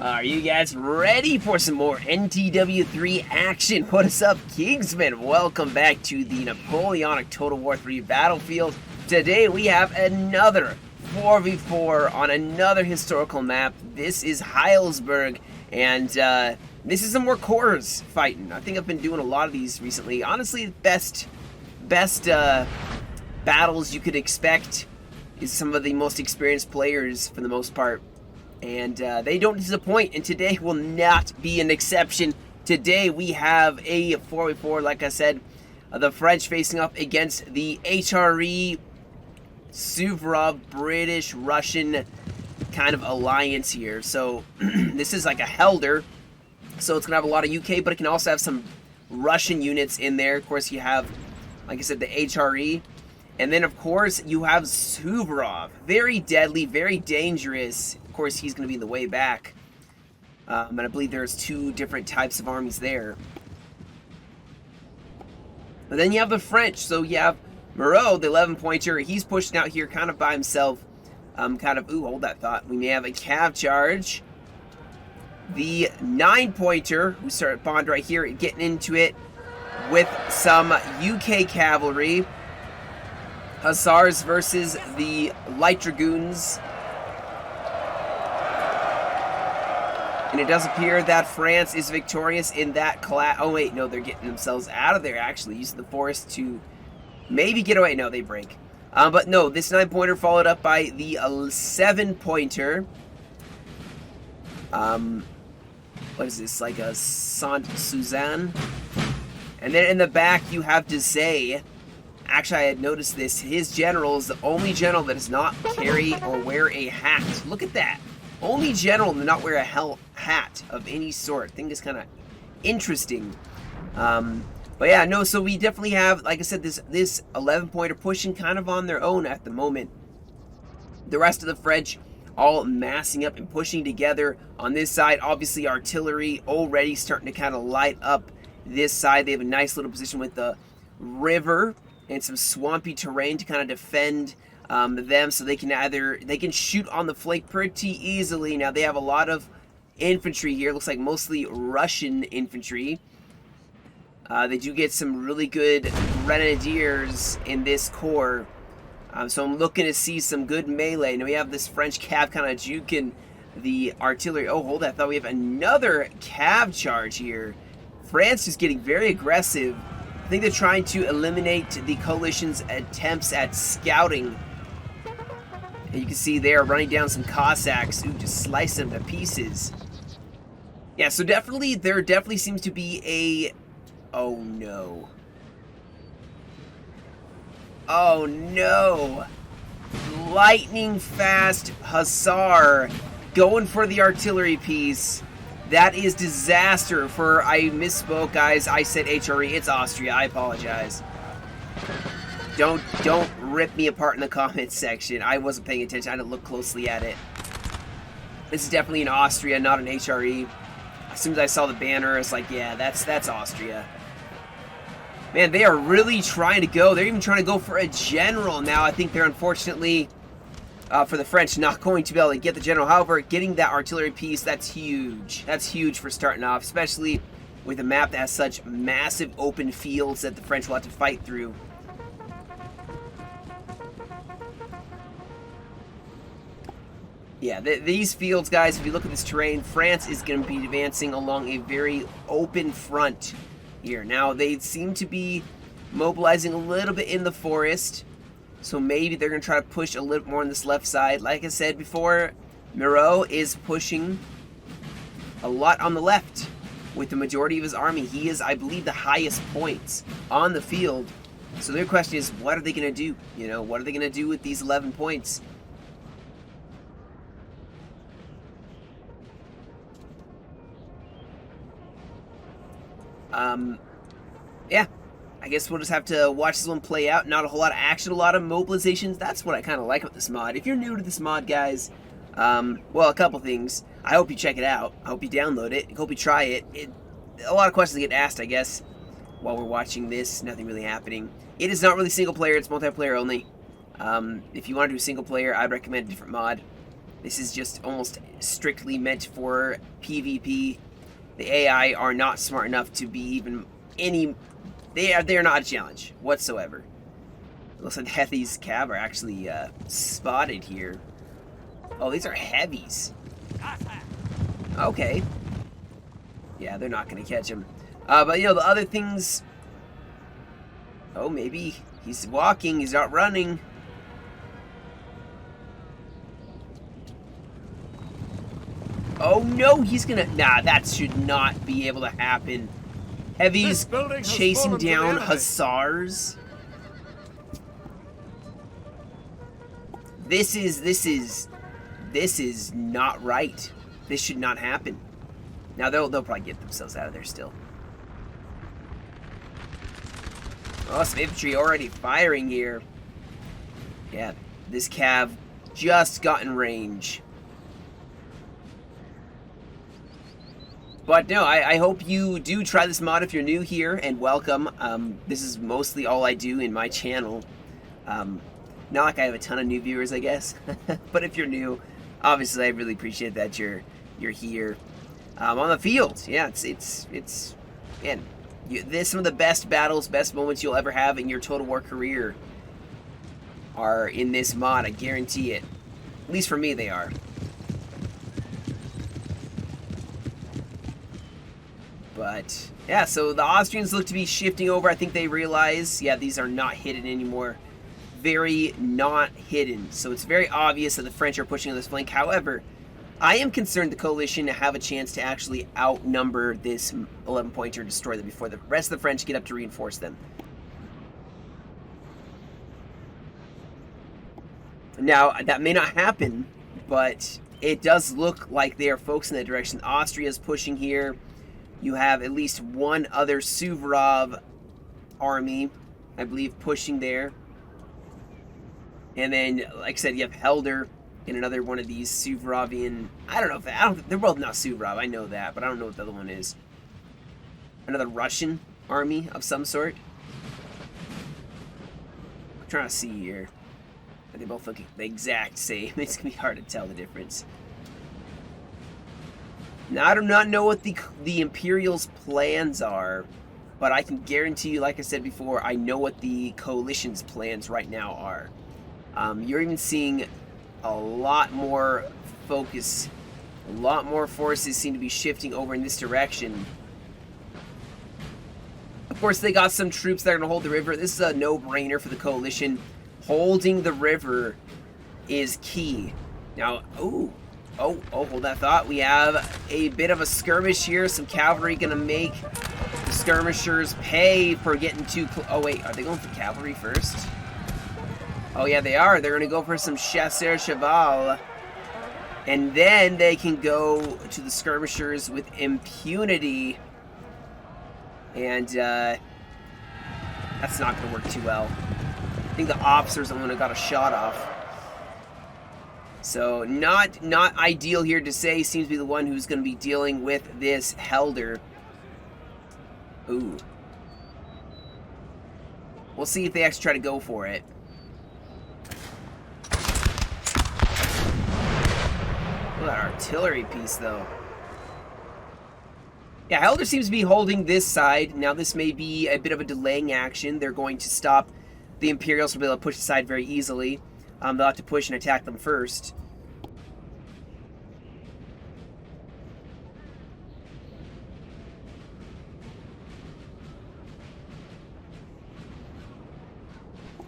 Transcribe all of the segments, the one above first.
Are you guys ready for some more NTW3 action? What is up, Kingsman? Welcome back to the Napoleonic Total War 3 battlefield. Today we have another 4v4 on another historical map. This is Heilsberg, and this is some more corps fighting. I think I've been doing a lot of these recently. Honestly, best battles you could expect is some of the most experienced players for the most part. And they don't disappoint, and today will not be an exception. Today we have a 4v4, like I said, the French facing up against the HRE, Suvorov, British-Russian kind of alliance here. So this is like a Helder, so it's going to have a lot of UK, but it can also have some Russian units in there. Of course, you have, like I said, the HRE. And then, of course, you have Suvorov. Very deadly, very dangerous. Of course, he's going to be in the way back. And I believe there's two different types of armies there. But then you have the French. So you have Moreau, the 11-pointer. He's pushing out here kind of by himself. Ooh, hold that thought. We may have a cav charge. The 9-pointer, who started Bond right here, getting into it with some UK cavalry. Hussars versus the Light Dragoons. And it does appear that France is victorious in that class. Oh wait, no, they're getting themselves out of there actually, using the forest to maybe get away. No, they break. But no, this 9-pointer followed up by the 7-pointer. What is this, like a Saint-Suzanne? And then in the back you have Dessay. Actually, I had noticed this. His general is the only general that does not carry or wear a hat. Look at that. Only general to not wear a hat of any sort. I think it's kind of interesting. But yeah, no, so we definitely have, like I said, this 11-pointer pushing kind of on their own at the moment. The rest of the French all massing up and pushing together. On this side, obviously, artillery already starting to kind of light up this side. They have a nice little position with the river and some swampy terrain to kind of defend them, so they can shoot on the flank pretty easily. Now they have a lot of infantry here. Looks like mostly Russian infantry. They do get some really good grenadiers in this corps, so I'm looking to see some good melee. Now we have this French cav kind of juking the artillery. Oh, hold that. I thought we have another cav charge here. France is getting very aggressive. I think they're trying to eliminate the coalition's attempts at scouting. And you can see they are running down some Cossacks who just slice them to pieces. Yeah, so there definitely seems to be a... Oh no. Oh no. Lightning fast Hussar going for the artillery piece. That is disaster for, I misspoke, guys. I said HRE. It's Austria. I apologize. Don't rip me apart in the comments section. I wasn't paying attention. I didn't look closely at it. This is definitely an Austria, not an HRE. As soon as I saw the banner, it's like, yeah, that's Austria. Man, they are really trying to go. They're even trying to go for a general now. I think they're unfortunately... for the French, not going to be able to get the general. However, getting that artillery piece, that's huge. That's huge for starting off, especially with a map that has such massive open fields that the French will have to fight through. Yeah, these fields, guys, if you look at this terrain, France is going to be advancing along a very open front here. Now, they seem to be mobilizing a little bit in the forest. So maybe they're going to try to push a little more on this left side. Like I said before, Moreau is pushing a lot on the left with the majority of his army. He is, I believe, the highest points on the field. So their question is, what are they going to do? You know, what are they going to do with these 11 points? Yeah. I guess we'll just have to watch this one play out. Not a whole lot of action, a lot of mobilizations. That's what I kind of like about this mod. If you're new to this mod, guys, well, a couple things. I hope you check it out. I hope you download it. I hope you try it. A lot of questions get asked, I guess, while we're watching this. Nothing really happening. It is not really single player. It's multiplayer only. If you want to do single player, I'd recommend a different mod. This is just almost strictly meant for PvP. The AI are not smart enough to be even any... They're not a challenge whatsoever. It looks like these cav are actually spotted here. Oh, these are heavies. Okay. Yeah, they're not going to catch him. But, you know, the other things... Oh, maybe he's walking, he's not running. Oh, no, he's going to... Nah, that should not be able to happen. Heavies chasing down hussars. This is not right. This should not happen. Now they'll probably get themselves out of there still. Oh, some infantry already firing here. Yeah, this cav just got in range. But no, I hope you do try this mod if you're new here, and welcome. This is mostly all I do in my channel. Not like I have a ton of new viewers, I guess. But if you're new, obviously I really appreciate that you're here. On the field, yeah, it's man, some of the best battles, best moments you'll ever have in your Total War career are in this mod. I guarantee it. At least for me, they are. But yeah, so the Austrians look to be shifting over. I think they realize, yeah, these are not hidden anymore. Very not hidden. So it's very obvious that the French are pushing on this flank. However, I am concerned the coalition have a chance to actually outnumber this 11-pointer, destroy them before the rest of the French get up to reinforce them. Now, that may not happen, but it does look like they are focusing in that direction. Austria is pushing here. You have at least one other Suvorov army, I believe, pushing there. And then, like I said, you have Helder in another one of these Suvorovian... I don't know if... they're both not Suvorov, I know that, but I don't know what the other one is. Another Russian army of some sort. I'm trying to see here. They both look the exact same. It's going to be hard to tell the difference. Now, I do not know what the Imperials' plans are, but I can guarantee you, like I said before, I know what the coalition's plans right now are. You're even seeing a lot more focus, a lot more forces seem to be shifting over in this direction. Of course, they got some troops that are going to hold the river. This is a no-brainer for the coalition. Holding the river is key. Now, oh, hold that thought. We have a bit of a skirmish here. Some cavalry going to make the skirmishers pay for getting too close. Oh, wait, are they going for cavalry first? Oh, yeah, they are. They're going to go for some chasseurs cheval. And then they can go to the skirmishers with impunity. And that's not going to work too well. I think the officers are the one who got a shot off. So not ideal here to say. Seems to be the one who's going to be dealing with this Helder. Ooh. We'll see if they actually try to go for it. Look at that artillery piece, though. Yeah, Helder seems to be holding this side. Now, this may be a bit of a delaying action. They're going to stop the Imperials from being able to push aside very easily. They'll have to push and attack them first.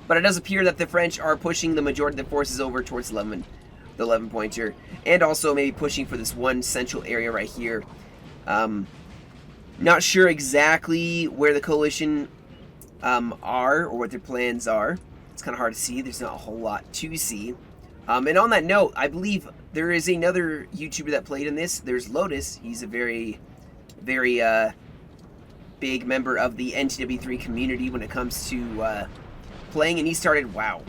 But it does appear that the French are pushing the majority of the forces over towards the 11-pointer. And also maybe pushing for this one central area right here. Not sure exactly where the coalition are or what their plans are. It's kind of hard to see. There's not a whole lot to see. And on that note, I believe there is another YouTuber that played in this. There's Lotus. He's a very, very big member of the NTW3 community when it comes to playing. And he started, wow,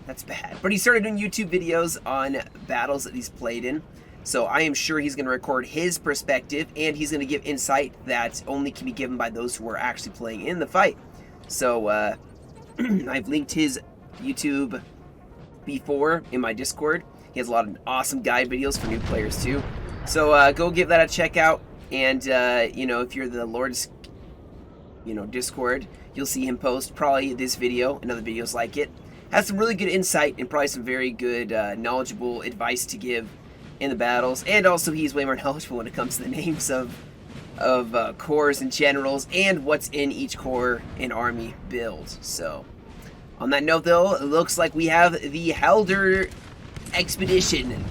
that's bad. But he started doing YouTube videos on battles that he's played in. So I am sure he's going to record his perspective, and he's going to give insight that only can be given by those who are actually playing in the fight. So I've linked his YouTube before in my Discord. He has a lot of awesome guide videos for new players too. So go give that a check out. And you know, if you're the Lord's, you know, Discord, you'll see him post probably this video and other videos like it. Has some really good insight and probably some very good knowledgeable advice to give in the battles. And also he's way more knowledgeable when it comes to the names of corps and generals and what's in each corps and army build. So on that note though, it looks like we have the Helder expedition.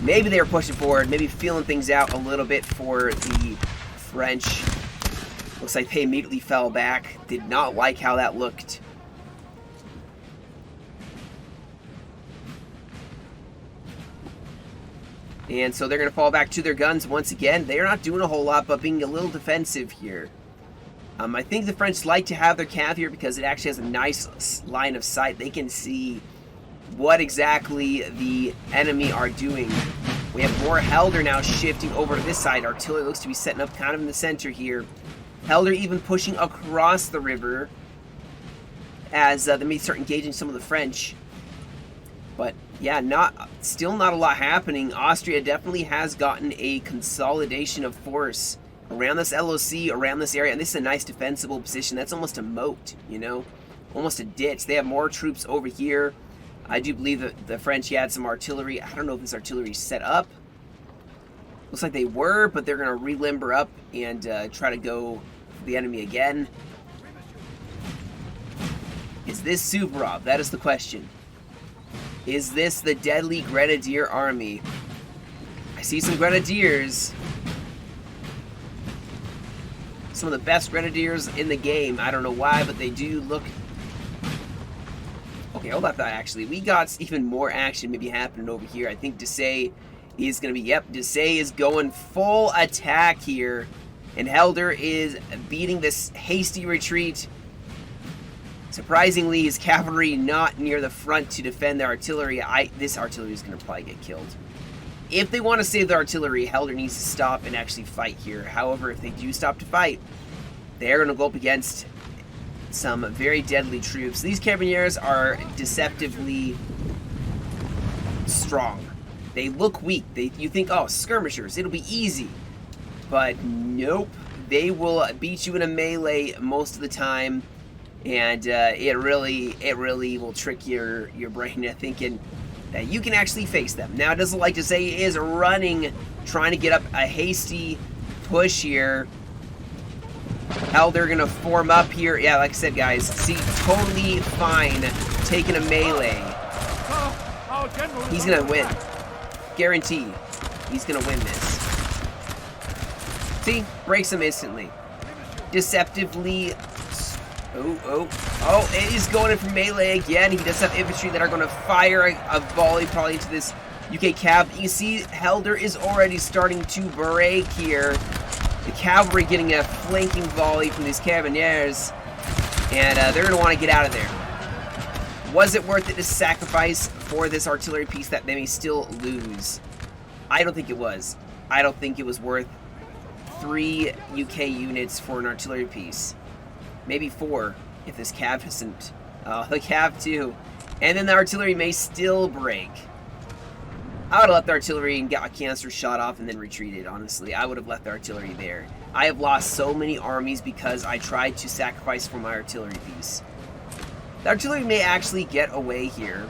Maybe they were pushing forward, maybe feeling things out a little bit for the French. Looks like they immediately fell back. Did not like how that looked. And so they're going to fall back to their guns once again. They're not doing a whole lot, but being a little defensive here. I think the French like to have their cav here because it actually has a nice line of sight. They can see what exactly the enemy are doing. We have more Helder now shifting over to this side. Artillery looks to be setting up kind of in the center here. Helder even pushing across the river as they may start engaging some of the French. But yeah, still not a lot happening. Austria definitely has gotten a consolidation of force around this LOC, around this area, and this is a nice defensible position. That's almost a moat, you know, almost a ditch. They have more troops over here. I do believe that the French had some artillery. I don't know if this artillery is set up. Looks like they were, but they're going to re-limber up and try to go for the enemy again. Is this Suvorov? That is the question. Is this the deadly Grenadier army? I see some Grenadiers. Some of the best Grenadiers in the game. I don't know why, but they do look... Okay, hold up that actually. We got even more action maybe happening over here. I think Desailly is going to be... Yep, Desailly is going full attack here. And Helder is beating this hasty retreat. Surprisingly, his cavalry not near the front to defend their artillery. This artillery is going to probably get killed. If they want to save the artillery, Helder needs to stop and actually fight here. However, if they do stop to fight, they're going to go up against some very deadly troops. These Carabiniers are deceptively strong. They look weak. You think, oh, skirmishers, it'll be easy. But nope. They will beat you in a melee most of the time. And it really will trick your brain into thinking that you can actually face them. Now, it doesn't like to say he is running, trying to get up a hasty push here. How they're going to form up here. Yeah, like I said, guys, see, totally fine taking a melee. He's going to win. Guarantee. He's going to win this. See? Breaks him instantly. Deceptively... Oh, it is going in for melee again. He does have infantry that are going to fire a volley probably into this UK cav. You see, Helder is already starting to break here. The cavalry getting a flanking volley from these Carabiniers. And they're going to want to get out of there. Was it worth it to sacrifice for this artillery piece that they may still lose? I don't think it was. I don't think it was worth 3 UK units for an artillery piece. Maybe 4 if this cav isn't. The cav too. And then the artillery may still break. I would have left the artillery and got a canister shot off and then retreated, honestly. I would have left the artillery there. I have lost so many armies because I tried to sacrifice for my artillery piece. The artillery may actually get away here.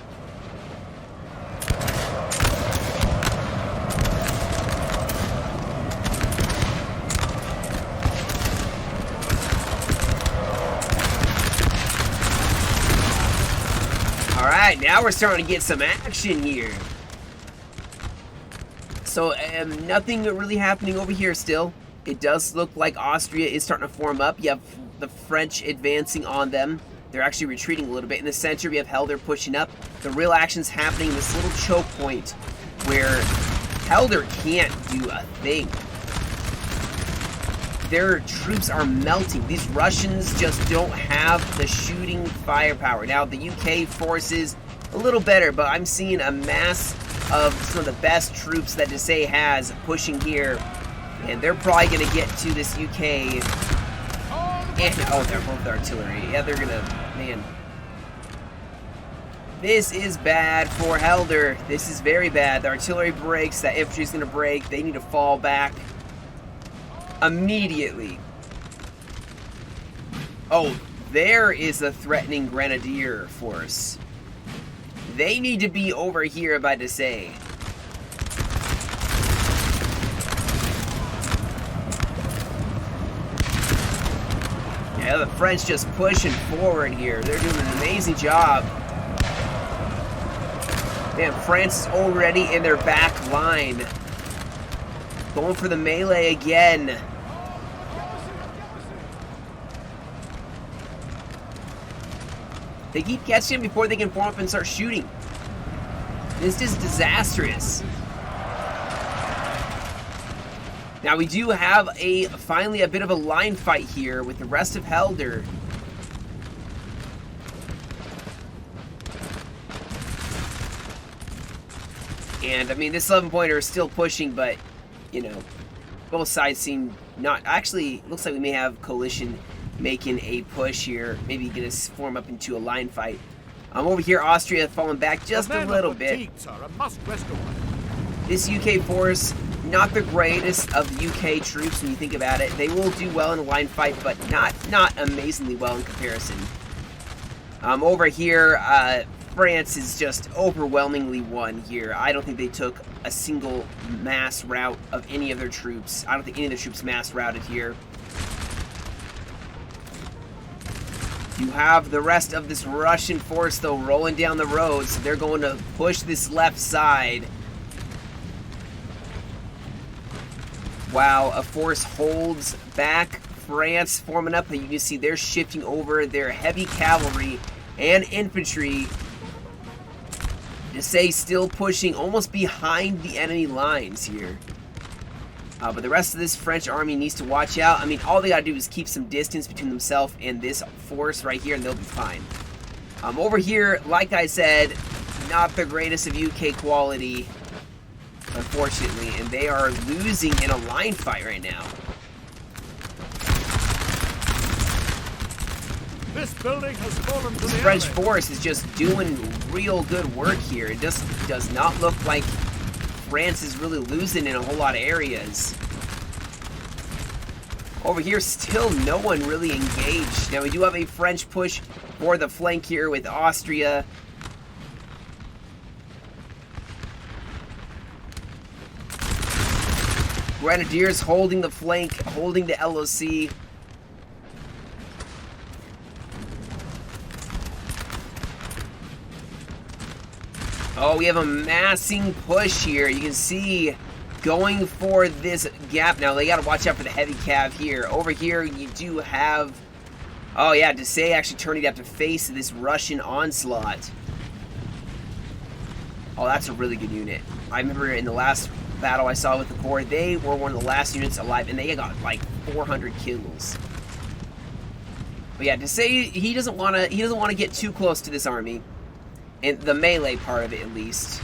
Alright, now we're starting to get some action here. So, nothing really happening over here still. It does look like Austria is starting to form up. You have the French advancing on them. They're actually retreating a little bit. In the center, we have Helder pushing up. The real action's happening in this little choke point where Helder can't do a thing. Their troops are melting. These Russians just don't have the shooting firepower. Now, the UK forces a little better, but I'm seeing a mass of some of the best troops that Desailly has pushing here. And they're probably going to get to this UK. And, oh, they're both artillery. Yeah, they're going to, man. This is bad for Helder. This is very bad. The artillery breaks. That infantry is going to break. They need to fall back immediately. Oh, there is a threatening grenadier force. They need to be over here by Desay. Yeah, the French just pushing forward here. They're doing an amazing job. Man, France is already in their back line. Going for the melee again. They keep catching him before they can form up and start shooting. This is disastrous. Now we do have finally a bit of a line fight here with the rest of Helder. And I mean, this 11-pointer is still pushing, but you know, both sides seem not. Actually, looks like we may have coalition making a push here. Maybe gonna form up into a line fight. Over here, Austria falling back just a little bit. This UK force, not the greatest of UK troops when you think about it. They will do well in a line fight, but not amazingly well in comparison. Over here, France is just overwhelmingly won here. I don't think they took a single mass route of any of their troops. I don't think any of the troops mass routed here. You have the rest of this Russian force, though, rolling down the road, so they're going to push this left side. Wow, a force holds back France, forming up. You can see they're shifting over their heavy cavalry and infantry. Desay still pushing almost behind the enemy lines here. But the rest of this French army needs to watch out. I mean, all they gotta do is keep some distance between themselves and this force right here, and they'll be fine. Over here, like I said, not the greatest of UK quality, unfortunately, and they are losing in a line fight right now. This building has fallen to the French enemy. force is just doing real good work here. It just does not look like France is really losing in a whole lot of areas. Over here, still no one really engaged. Now, we do have a French push for the flank here with Austria. Grenadiers holding the flank, holding the LOC. Oh, we have a massing push here. You can see going for this gap. Now, they got to watch out for the heavy cav here. Over here, you do have... Oh, yeah, Desay actually turning up to face this Russian onslaught. Oh, that's a really good unit. I remember in the last battle I saw with the Corps, they were one of the last units alive, and they got like 400 kills. But yeah, Desay, he doesn't want to get too close to this army. In the melee part of it, at least.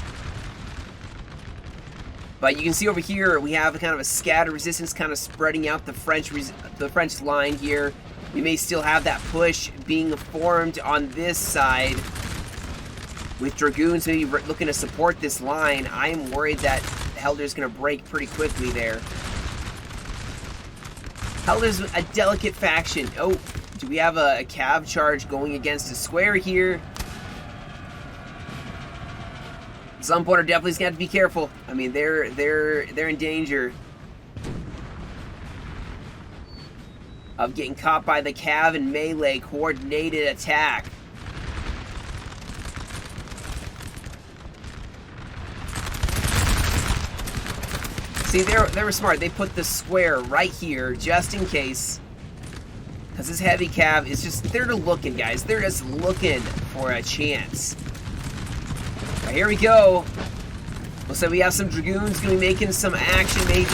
But you can see over here, we have kind of a scattered resistance kind of spreading out the French line here. We may still have that push being formed on this side with Dragoons maybe looking to support this line. I am worried that Helder's going to break pretty quickly there. Helder's a delicate faction. Oh, do we have a cav charge going against a square here? Some point are definitely gonna have to be careful. I mean, they're in danger of getting caught by the cav and melee coordinated attack. See, they were smart. They put the square right here just in case, because this heavy cav is just, they're looking, guys. They're just looking for a chance. Right, here we go. Looks like we have some Dragoons going to be making some action, maybe.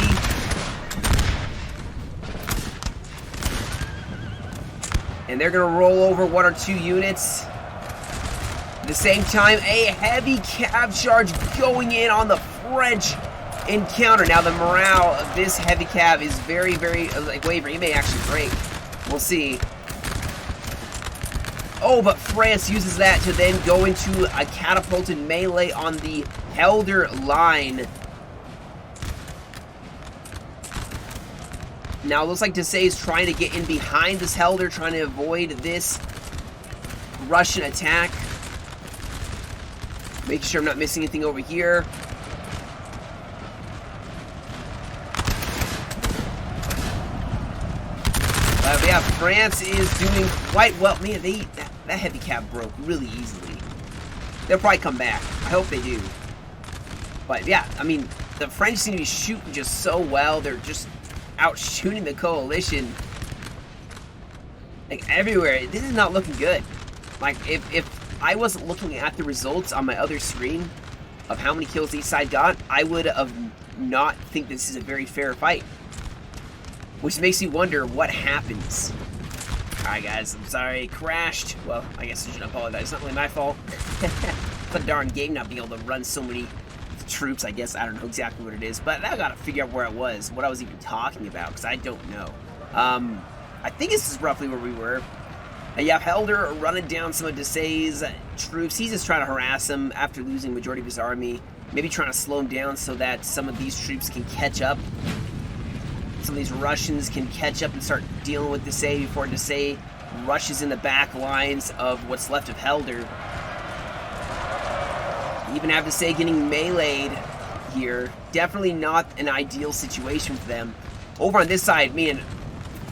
And they're going to roll over one or two units. At the same time, a heavy cav charge going in on the French encounter. Now, the morale of this heavy cav is very, very, like, wavering. He may actually break. We'll see. Oh, but France uses that to then go into a catapulted melee on the Helder line. Now, it looks like Dessay is trying to get in behind this Helder, trying to avoid this Russian attack. Making sure I'm not missing anything over here. But yeah, France is doing quite well. Man, that heavy cap broke really easily. They'll probably come back. I hope they do. But yeah, I mean, the French seem to be shooting just so well. They're just out shooting the coalition. Like, everywhere. This is not looking good. Like, if I wasn't looking at the results on my other screen of how many kills each side got, I would have not think this is a very fair fight. Which makes me wonder what happens. Alright guys, I'm sorry, crashed. Well, I guess I shouldn't apologize. It's not really my fault. It's a darn game not being able to run so many troops, I guess. I don't know exactly what it is. But I gotta figure out where I was, what I was even talking about, because I don't know. I think this is roughly where we were. You have Helder running down some of Dessay's troops. He's just trying to harass him after losing the majority of his army. Maybe trying to slow him down so that some of these troops can catch up. Some of these Russians can catch up and start dealing with Dessay before Dessay rushes in the back lines of what's left of Helder. You even have Dessay getting meleeed here. Definitely not an ideal situation for them. Over on this side, man,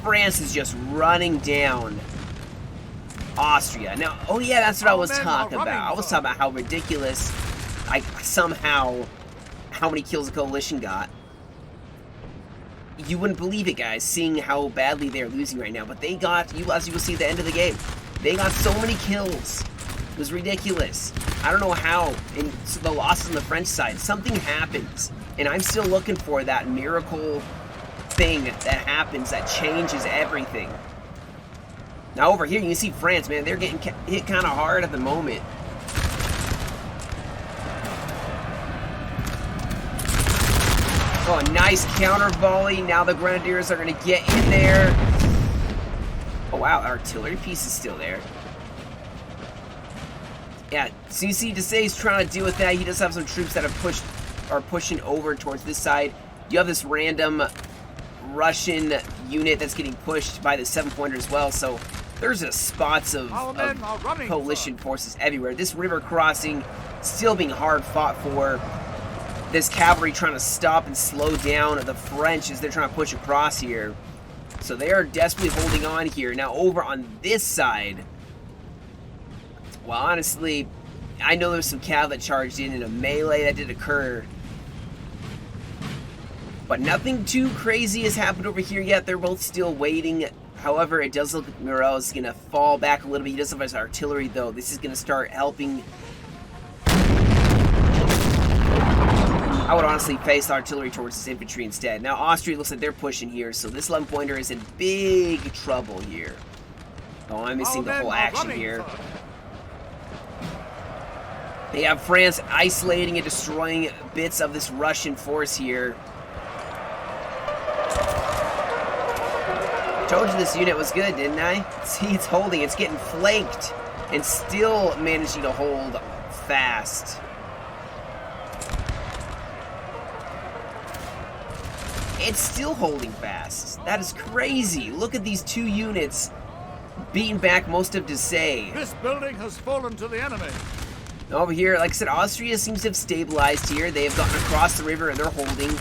France is just running down Austria. Now, oh yeah, that's what I was talking about. I was talking about how ridiculous, like, somehow, how many kills the coalition got. You wouldn't believe it, guys, seeing how badly they're losing right now. But they got, as you will see at the end of the game, they got so many kills. It was ridiculous. I don't know how. In the losses on the French side, something happens. And I'm still looking for that miracle thing that happens that changes everything. Now over here, you can see France, man, they're getting hit kind of hard at the moment. Oh, a nice counter volley. Now the Grenadiers are going to get in there. Oh, wow, artillery piece is still there. Yeah, so you see Dessay's trying to deal with that. He does have some troops that are pushing over towards this side. You have this random Russian unit that's getting pushed by the 7-pointer as well, so there's just spots of coalition forces everywhere. This river crossing still being hard fought for. This cavalry trying to stop and slow down the French as they're trying to push across here. So they are desperately holding on here. Now over on this side, well, honestly, I know there's some cav that charged in a melee that did occur. But nothing too crazy has happened over here yet. They're both still waiting. However, it does look like Morel is going to fall back a little bit. He does have his artillery, though. This is going to start helping. I would honestly face artillery towards his infantry instead. Now, Austria looks like they're pushing here, so this 11-pointer is in big trouble here. Oh, I'm missing the whole action here. They have France isolating and destroying bits of this Russian force here. I told you this unit was good, didn't I? See, it's holding. It's getting flanked and still managing to hold fast. It's still holding fast. That is crazy. Look at these two units beating back most of Dessay. This building has fallen to the enemy. Over here, like I said, Austria seems to have stabilized here. They have gotten across the river and they're holding.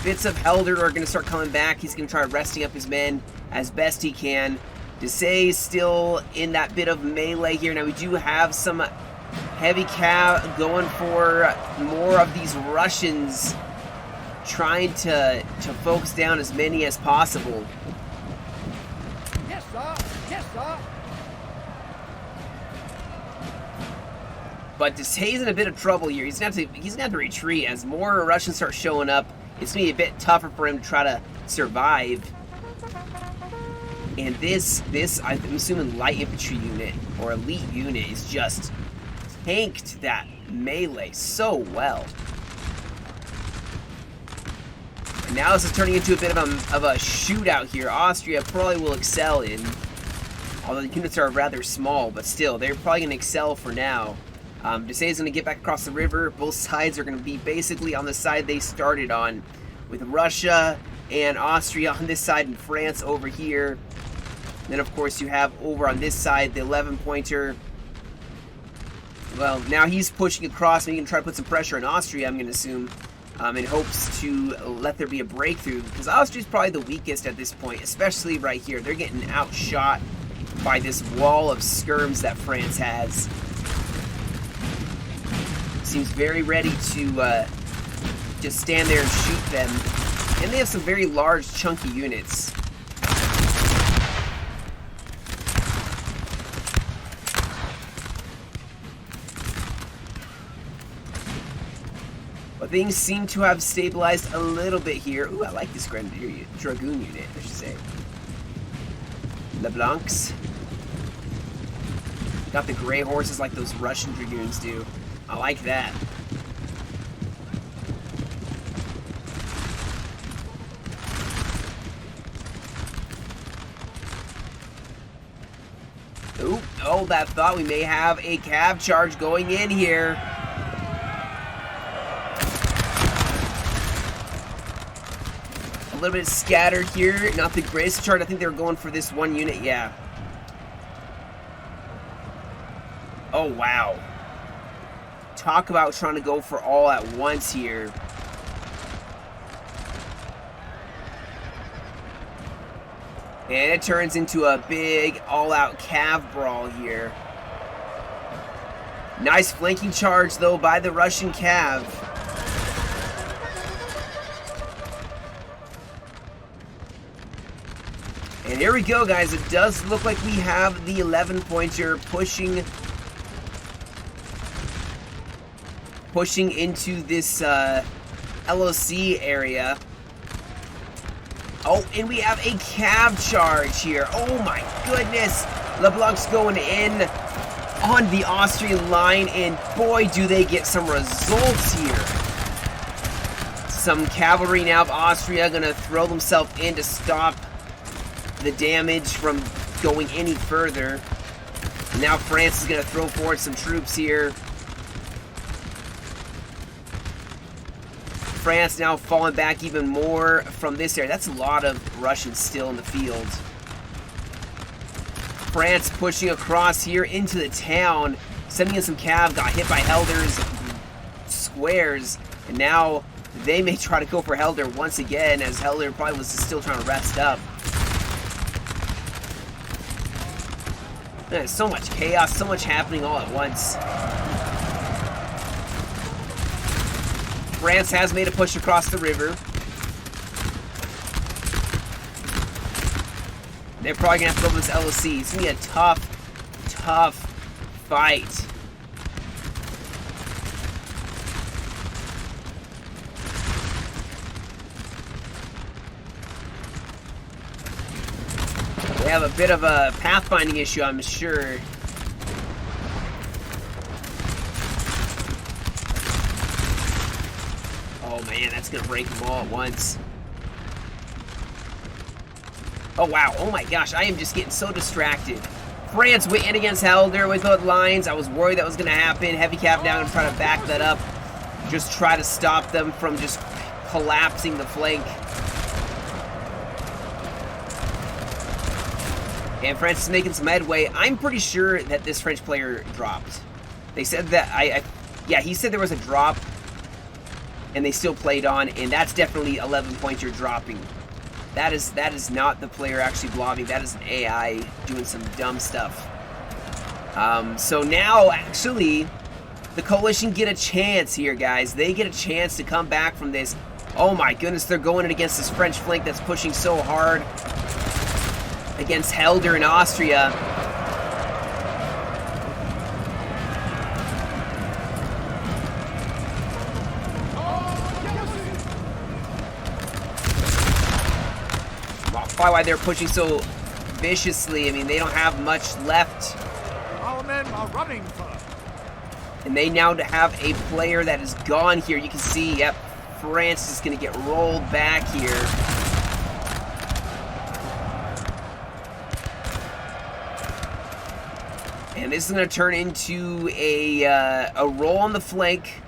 Bits of Helder are going to start coming back. He's going to try resting up his men as best he can. Dessay is still in that bit of melee here. Now we do have some heavy cav going for more of these Russians, trying to focus down as many as possible. Yes, sir. Yes, sir. But Dessay's in a bit of trouble here. He's gonna have to retreat as more Russians start showing up. It's gonna be a bit tougher for him to try to survive. And this I'm assuming light infantry unit or elite unit is just tanked that melee so well. And now this is turning into a bit of a shootout here. Austria probably will excel in. Although the units are rather small, but still, they're probably going to excel for now. Dessay is going to get back across the river. Both sides are going to be basically on the side they started on, with Russia and Austria on this side and France over here. Then, of course, you have over on this side the 11-pointer. Well, now he's pushing across, and he can try to put some pressure on Austria, I'm going to assume, in hopes to let there be a breakthrough, because Austria's probably the weakest at this point, especially right here. They're getting outshot by this wall of skirms that France has. Seems very ready to just stand there and shoot them. And they have some very large, chunky units. But things seem to have stabilized a little bit here. Ooh, I like this Grenadier Dragoon unit, I should say. LeBlancs. Got the gray horses like those Russian Dragoons do. I like that. Ooh, oh, that thought we may have a cav charge going in here. A little bit scattered here. Not the greatest charge. I think they were going for this one unit, yeah. Oh, wow. Talk about trying to go for all at once here. And it turns into a big all-out cav brawl here. Nice flanking charge, though, by the Russian cav. And here we go, guys. It does look like we have the 11-pointer pushing into this LOC area. Oh, and we have a cav charge here. Oh my goodness. LeBlanc's going in on the Austrian line, and boy, do they get some results here. Some cavalry now of Austria gonna throw themselves in to stop the damage from going any further. And now France is gonna throw forward some troops here. France now falling back even more from this area. That's a lot of Russians still in the field. France pushing across here into the town, sending in some cav, got hit by Helder's squares, and now they may try to go for Helder once again, as Helder probably was still trying to rest up. There's so much chaos, so much happening all at once. France has made a push across the river. They're probably going to have to go over this LOC. It's going to be a tough fight. We have a bit of a pathfinding issue, I'm sure. Oh man, that's gonna break them all at once. Oh wow, oh my gosh, I am just getting so distracted. France went in against Helder with the lines. I was worried that was gonna happen. Heavy cap down and try to back that up. Just try to stop them from just collapsing the flank. And France is making some headway. I'm pretty sure that this French player dropped. They said that, yeah, he said there was a drop, and they still played on, and that's definitely 11-pointer dropping. That is not the player actually blobbing. That is an AI doing some dumb stuff. So now, actually, the coalition get a chance here, guys. They get a chance to come back from this. Oh my goodness, they're going in against this French flank that's pushing so hard against Helder in Austria. Why they're pushing so viciously. I mean, they don't have much left. Our men are running for. And they now have a player that is gone here. You can see, yep, France is going to get rolled back here. And this is going to turn into a roll on the flank.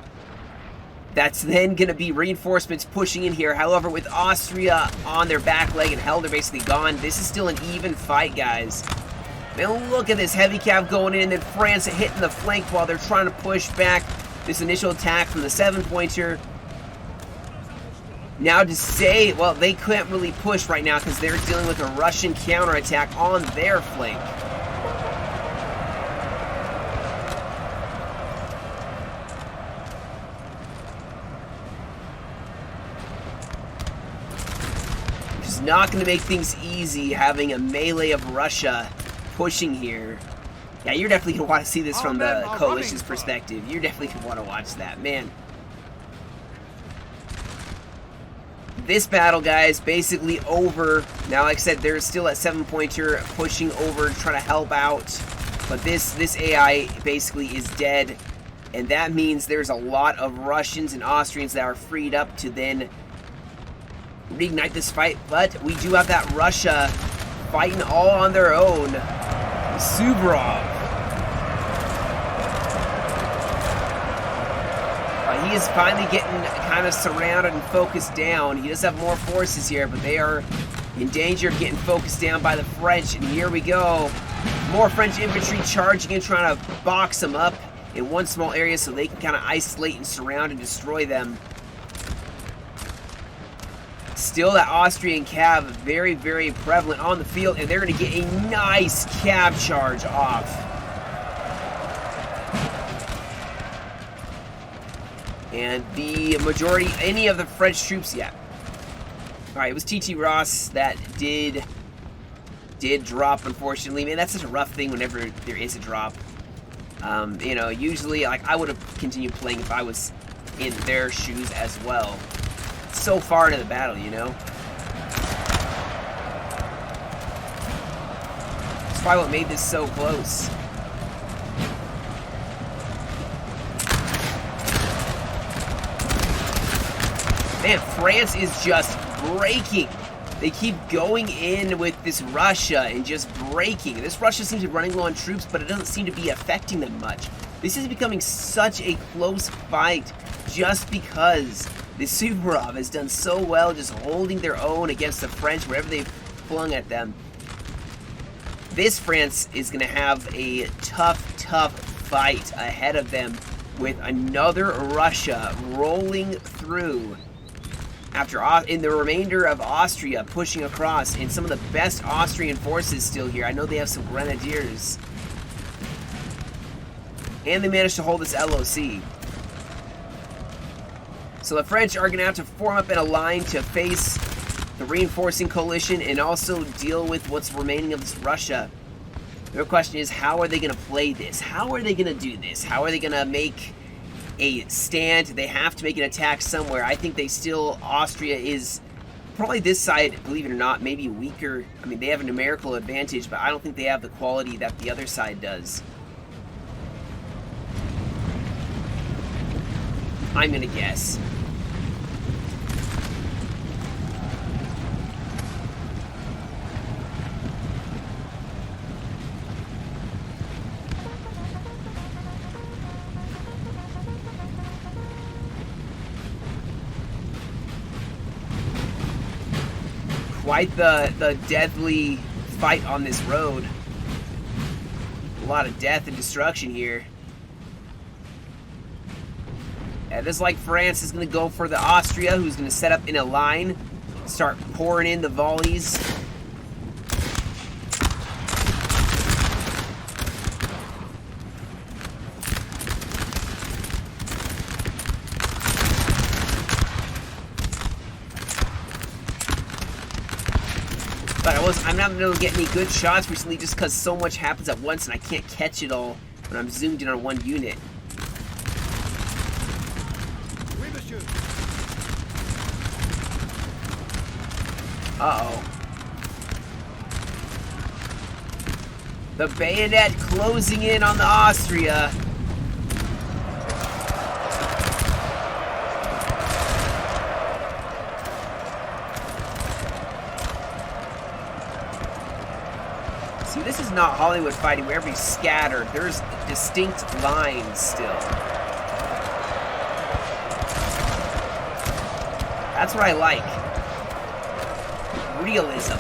That's then going to be reinforcements pushing in here. However, with Austria on their back leg and hell, they're basically gone. This is still an even fight, guys. Man, look at this heavy cav going in, and then France hitting the flank while they're trying to push back this initial attack from the 7-pointer. Now to say, well, they can't really push right now because they're dealing with a Russian counterattack on their flank. Which is not going to make things easy having a melee of Russia pushing here. Yeah, you're definitely going to want to see this from the coalition's perspective. You're definitely going to want to watch that, man. This battle, guys, basically over. Now, like I said, they're still at 7-pointer pushing over, trying to help out. But this AI basically is dead. And that means there's a lot of Russians and Austrians that are freed up to then reignite this fight. But we do have that Russia fighting all on their own. Suvorov. He is finally getting kind of surrounded and focused down. He does have more forces here, but they are in danger of getting focused down by the French. And here we go. More French infantry charging and trying to box them up in one small area so they can kind of isolate and surround and destroy them. Still that Austrian cav very, very prevalent on the field, and they're going to get a nice cav charge off. And the majority, any of the French troops, yeah. Alright, it was TT Ross that did drop, unfortunately. Man, that's such a rough thing whenever there is a drop. You know, usually, like, I would have continued playing if I was in their shoes as well. So far into the battle, you know? That's probably what made this so close. Man, France is just breaking. They keep going in with this Russia and just breaking. This Russia seems to be running low on troops, but it doesn't seem to be affecting them much. This is becoming such a close fight just because the Suvorov has done so well just holding their own against the French wherever they've flung at them. This France is going to have a tough fight ahead of them with another Russia rolling through. After in the remainder of Austria pushing across, and some of the best Austrian forces still here. I know they have some grenadiers. And they managed to hold this LOC. So the French are going to have to form up in a line to face the reinforcing coalition and also deal with what's remaining of this Russia. The real question is, how are they going to play this? How are they going to do this? How are they going to make a stand? They have to make an attack somewhere. I think they still, Austria is probably this side, believe it or not, maybe weaker. I mean, they have a numerical advantage, but I don't think they have the quality that the other side does. I'm gonna guess. Quite the deadly fight on this road. A lot of death and destruction here. And just like France is going to go for the Austria, who's going to set up in a line, start pouring in the volleys. But I'm not able to get any good shots recently just because so much happens at once and I can't catch it all when I'm zoomed in on one unit. Uh-oh. The bayonet closing in on the Austria. See, this is not Hollywood fighting where everybody's scattered. There's distinct lines still. That's what I like. Realism.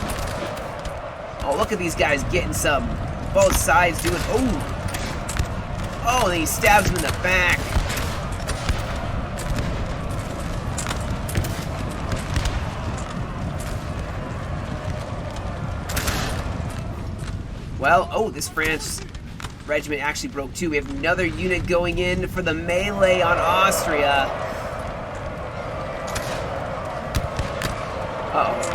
Oh, look at these guys getting some. Both sides doing. Oh, and he stabs him in the back. Well, oh, this France regiment actually broke too. We have another unit going in for the melee on Austria. Uh-oh.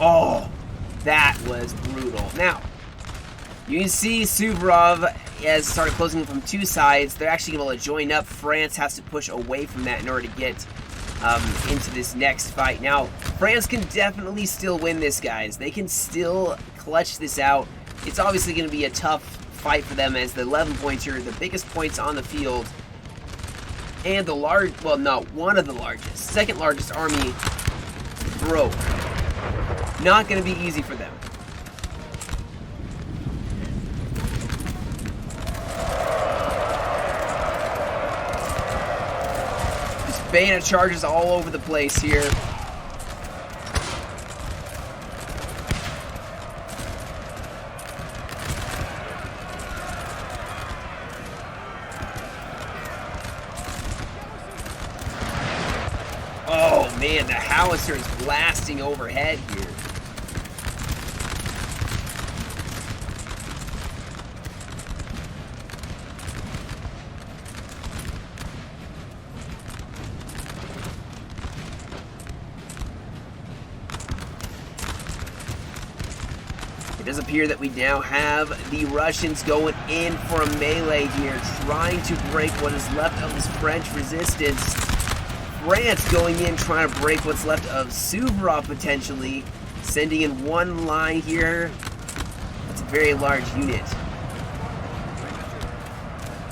Oh, that was brutal. Now, you can see Suvorov has started closing from two sides. They're actually able to join up. France has to push away from that in order to get into this next fight. Now, France can definitely still win this, guys. They can still clutch this out. It's obviously going to be a tough fight for them as the 11 points here are the biggest points on the field. And the one of the largest, second largest army broke. Not going to be easy for them. Just bayonet charges all over the place here. Oh man, the howitzer is blasting overhead here. It does appear that we now have the Russians going in for a melee here, trying to break what is left of this French resistance. France going in, trying to break what's left of Suvorov potentially, sending in one line here. That's a very large unit.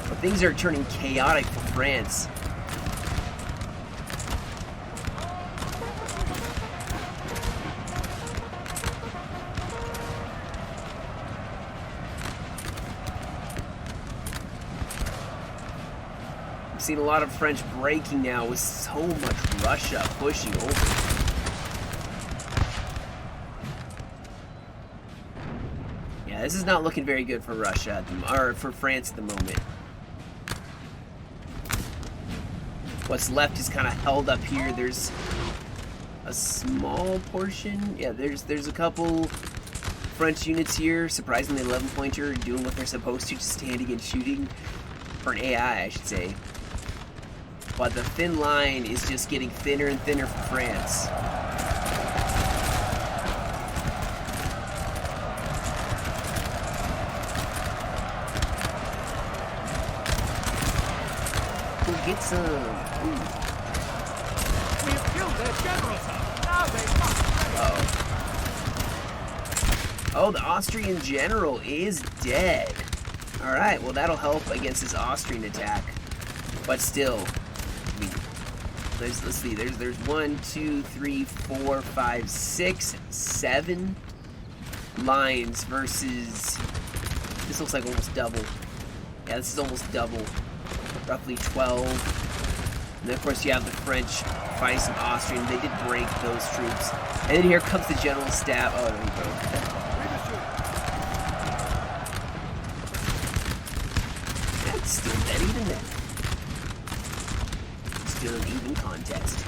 But things are turning chaotic for France. Seen a lot of French breaking now with so much Russia pushing over. Yeah, this is not looking very good for Russia, or for France at the moment. What's left is kind of held up here. There's a small portion. Yeah, there's a couple French units here. Surprisingly, 11-pointer doing what they're supposed to, just standing and shooting. For an AI, I should say. But the thin line is just getting thinner and thinner for France. We'll get some. Ooh. We've killed their general, sir. Now they must. Oh, the Austrian general is dead. Alright, well that'll help against this Austrian attack. But still, let's see, there's 1, 2, 3, 4, 5, 6, 7 lines versus, this looks like almost double. Yeah, this is almost double. Roughly 12. And then of course you have the French fighting some Austrian. They did break those troops. And then here comes the general staff. Oh, there we go. Still dead even then. Still an even contest.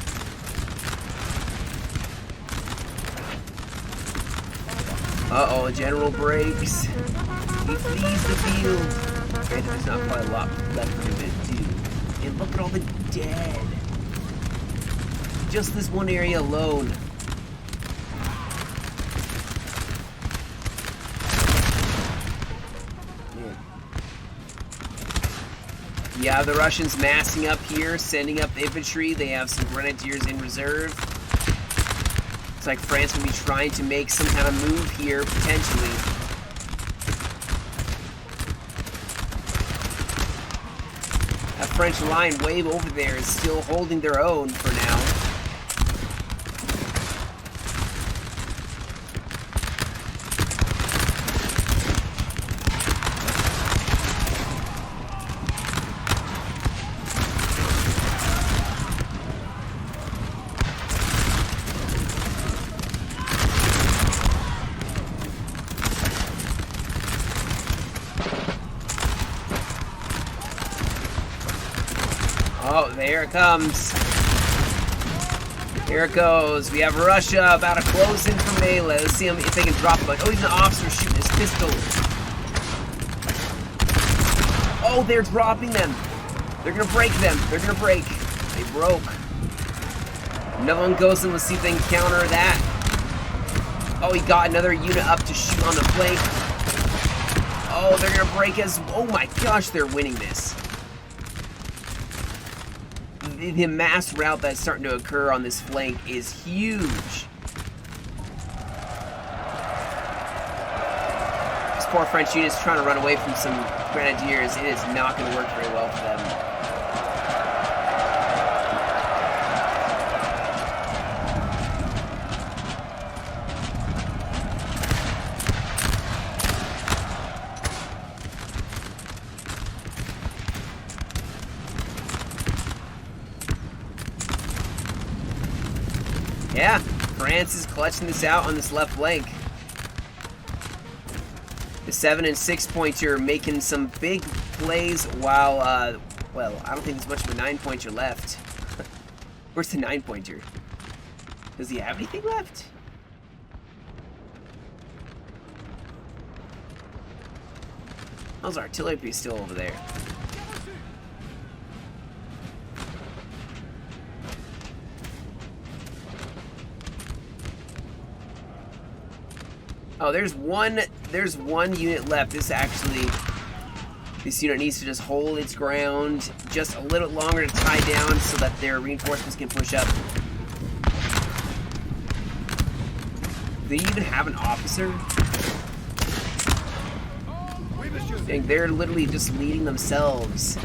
Uh-oh, general breaks. He flees the field. Okay, there's not quite a lot left for him to do. And look at all the dead. Just this one area alone. Yeah, the Russians massing up here, sending up infantry. They have some grenadiers in reserve. Looks like France will be trying to make some kind of move here, potentially. French line way over there is still holding their own for now. Oh, there it comes. Here it goes. We have Russia about to close in for melee. Let's see if they can drop him. Oh, he's an officer shooting his pistol. Oh, they're dropping them. They're gonna break them. They're gonna break. They broke. Another one goes in. Let's see if they can counter that. Oh, he got another unit up to shoot on the flank. Oh, they're gonna break us. Oh my gosh, they're winning this. The mass rout that's starting to occur on this flank is huge. This poor French unit is trying to run away from some grenadiers. It is not going to work very well for them. Yeah, France is clutching this out on this left flank. The 7 and 6 pointer making some big plays while, well, I don't think there's much of a 9 pointer left. Where's the 9 pointer? Does he have anything left? How's artillery piece still over there? Oh, there's one unit left. This unit needs to just hold its ground just a little longer to tie down so that their reinforcements can push up. Do they even have an officer? Dang, they're literally just leading themselves.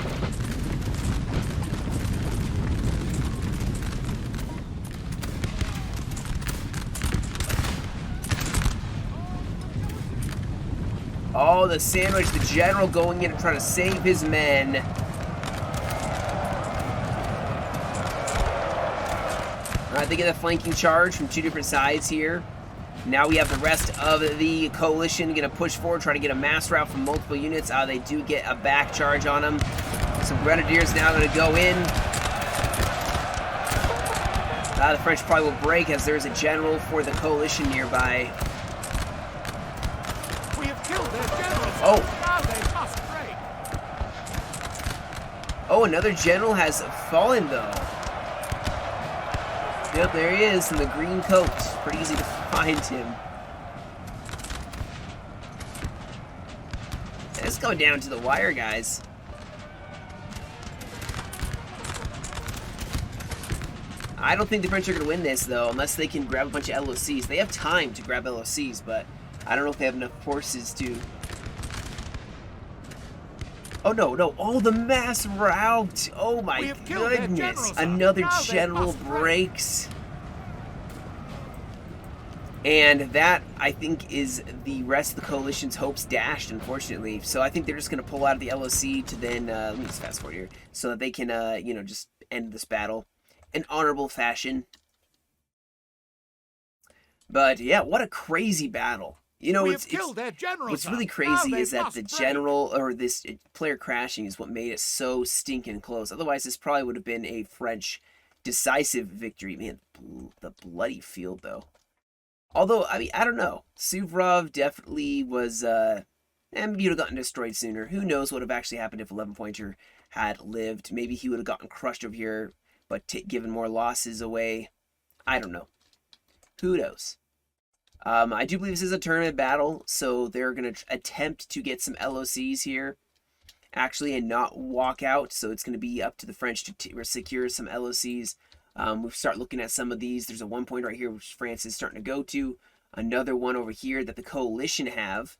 Oh, the sandwich, the general going in and trying to save his men. Alright, they get a flanking charge from two different sides here. Now we have the rest of the coalition going to push forward, trying to get a mass rout from multiple units. They do get a back charge on them. Some grenadiers now going to go in. The French probably will break as there's a general for the coalition nearby. Oh. Oh, another general has fallen, though. Yep, there he is in the green coat. Pretty easy to find him. It's going down to the wire, guys. I don't think the French are going to win this, though, unless they can grab a bunch of LOCs. They have time to grab LOCs, but I don't know if they have enough forces to... Oh, no, no. Oh, the mass rout. Oh, my goodness. Another general breaks. And that, I think, is the rest of the coalition's hopes dashed, unfortunately. So I think they're just going to pull out of the LOC to then, let me just fast forward here, so that they can, you know, just end this battle in honorable fashion. But, yeah, what a crazy battle. You know, what's really crazy is that the general, or this player crashing, is what made it so stinking close. Otherwise, this probably would have been a French decisive victory. Man, the bloody field, though. Although, I mean, I don't know. Suvorov definitely was, maybe he would have gotten destroyed sooner. Who knows what would have actually happened if 11 Pointer had lived. Maybe he would have gotten crushed over here, but given more losses away. I don't know. Who knows? I do believe this is a tournament battle, so they're going to attempt to get some LOCs here, actually, and not walk out. So it's going to be up to the French to secure some LOCs. We start looking at some of these. There's a 1 point right here, which France is starting to go to. Another one over here that the coalition have.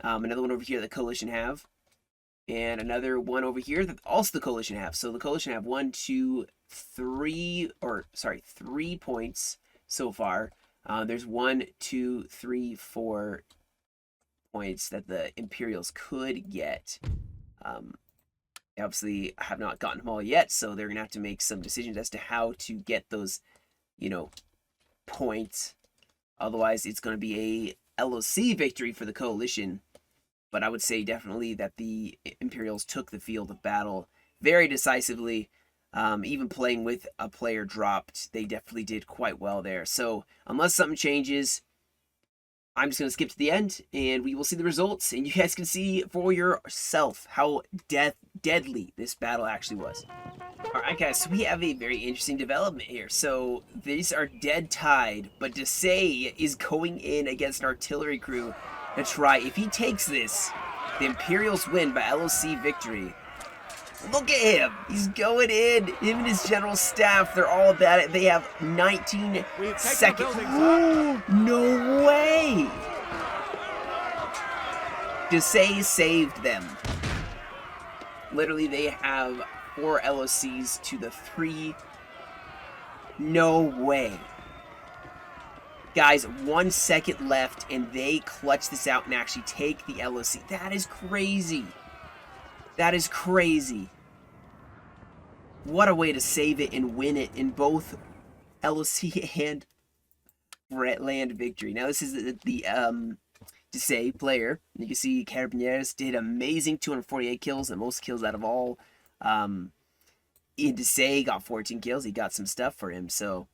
Another one over here that the coalition have. And another one over here that also the coalition have. So the coalition have 1, 2, 3, or sorry, 3 points so far. There's 1, 2, 3, 4 points that the Imperials could get. Obviously, I have not gotten them all yet, so they're gonna have to make some decisions as to how to get those, points. Otherwise, it's gonna be a LOC victory for the coalition. But I would say definitely that the Imperials took the field of battle very decisively. Even playing with a player dropped, they definitely did quite well there. So unless something changes, I'm just going to skip to the end, and we will see the results, and you guys can see for yourself how deadly this battle actually was. Alright guys, so we have a very interesting development here. So these are dead tied, but Desai is going in against an artillery crew to try. If he takes this, the Imperials win by LOC victory. Look at him! He's going in! Him and his general staff, they're all about it. They have 19 seconds. Ooh, no way! Desai saved them. Literally, they have 4 LOCs to the 3. No way. Guys, 1 second left, and they clutch this out and actually take the LOC. That is crazy. That is crazy. What a way to save it and win it in both LOC and land victory. Now, this is the Desai player. You can see Carabiniers did amazing, 248 kills, the most kills out of all. Desai got 14 kills. He got some stuff for him, so...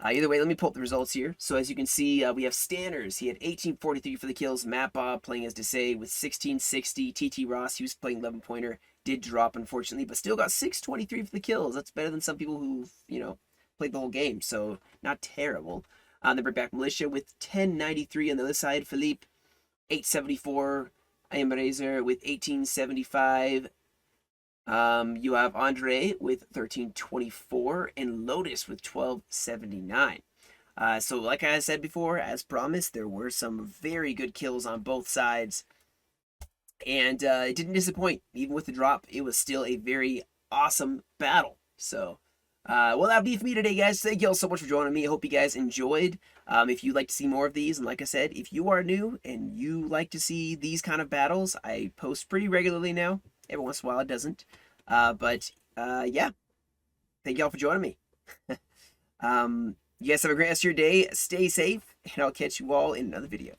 either way, let me pull up the results here. So as you can see, we have Stanners. He had 1843 for the kills. Matt Bob playing as Desai with 1660. TT Ross, he was playing 11-pointer. Did drop, unfortunately, but still got 623 for the kills. That's better than some people who've, played the whole game. So not terrible. The Back Militia with 1093 on the other side. Philippe, 874. I am Razor with 1875. You have Andre with 1324 and Lotus with 1279. So like I said before, as promised, there were some very good kills on both sides. And it didn't disappoint. Even with the drop, it was still a very awesome battle. So, well, that'll be it for me today, guys. Thank you all so much for joining me. I hope you guys enjoyed. If you'd like to see more of these, and like I said, if you are new and you like to see these kind of battles, I post pretty regularly now. Every once in a while it doesn't. Yeah. Thank you all for joining me. You guys have a great rest of your day. Stay safe, and I'll catch you all in another video.